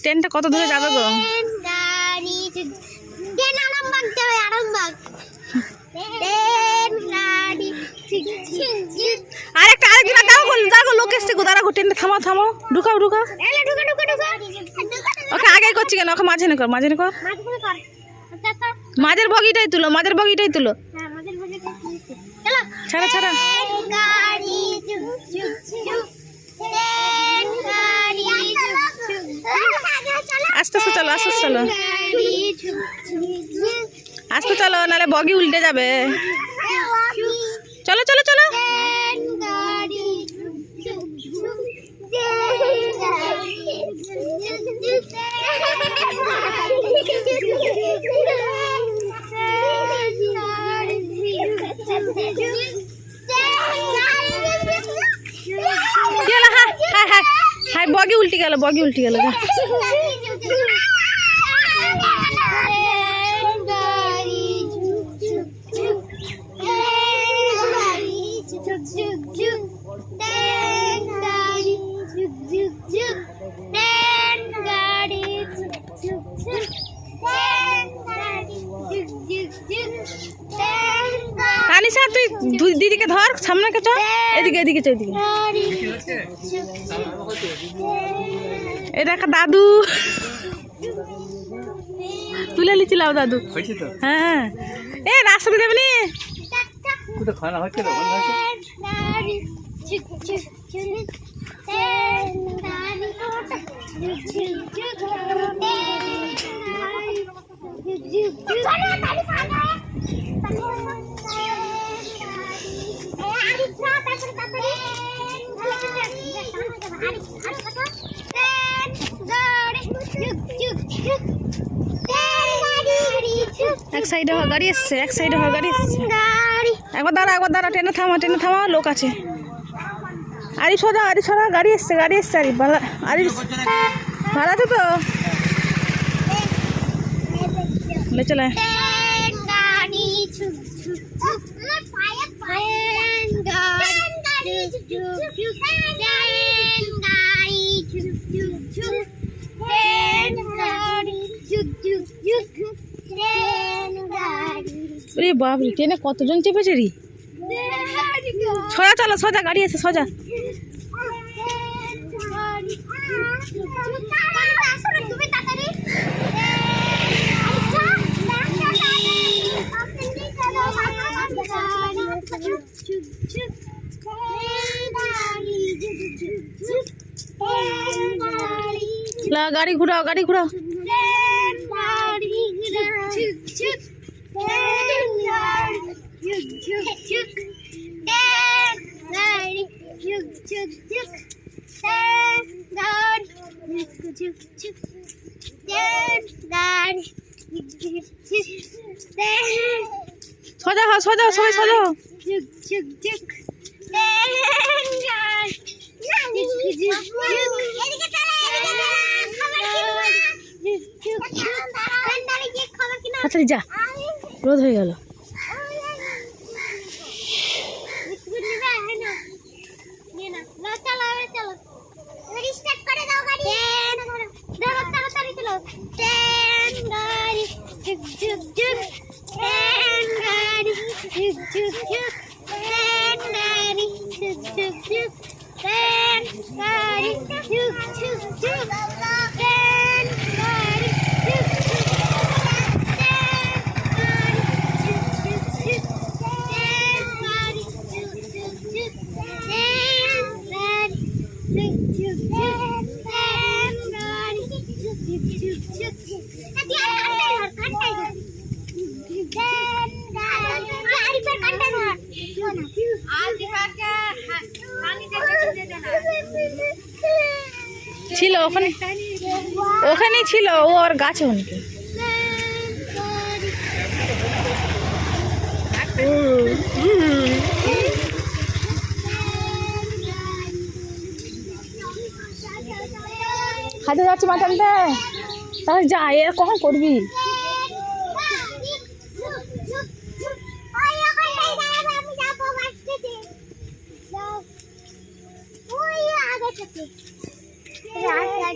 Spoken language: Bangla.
ট্রেনটা কত দূরে যাবে গো? আরেকটা আরেকজন দাও গো, দাও গো, লোক এসছে গো, দাঁড়া গো, ট্রেনটা থামাও থামাও, ঢুকাও ঢুকাও। ওকে আগে করছি কেন, ওকে মাঝে কর, মাঝে কর, মাঝের বগিটাই তুলো, মাঝের বগিটাই তুলো, ছাড়া ছাড়া। আস্তে আস্তে চলো, আস্তে আস্তে চলো, আস্তে চলো, নাহলে বগি উল্টে যাবে। চলো চলো চলো। হাই বগি উল্টে গেল, বগি উল্টে গেল। আনিসা তুই দিদিকে ধর, সামনে চ, এদিকে এদিকে চ, এদিকে। এটা একটা দাদু তুলে লিছিলাম, দাদু। হ্যাঁ এ রাস্তা দেবে নি এক সাইডে গাড়ি এসছে, এক সাইডে গাড়ি এসছে। একবার দাঁড়া, একবার দাঁড়া, ট্রেনে থামা, ট্রেনে থামা, লোক আছে। আরে সোজা, আরে সোজা, গাড়ি এসছে, গাড়ি এসছে। আরে ভাড়া, আরে ভাড়া তো লে চলে। বাবরি ট্রেনে কতজন চেপেছে রে? সোজা চলো, সোজা গাড়ি আছে, সোজা। গাড়ি ঘুরাও, গাড়ি ঘুরাও। সোজা হও, সোজা, সবাই সোজা হও। আচ্ছা যা, রোদ হয়ে গেল। ছিল ওখানে, ওখানেই ছিল ও, আর গাছে অনেকে। হাতে যাচ্ছি মাছ আনতে, তাহলে যা, এর কখন করবি? Yeah.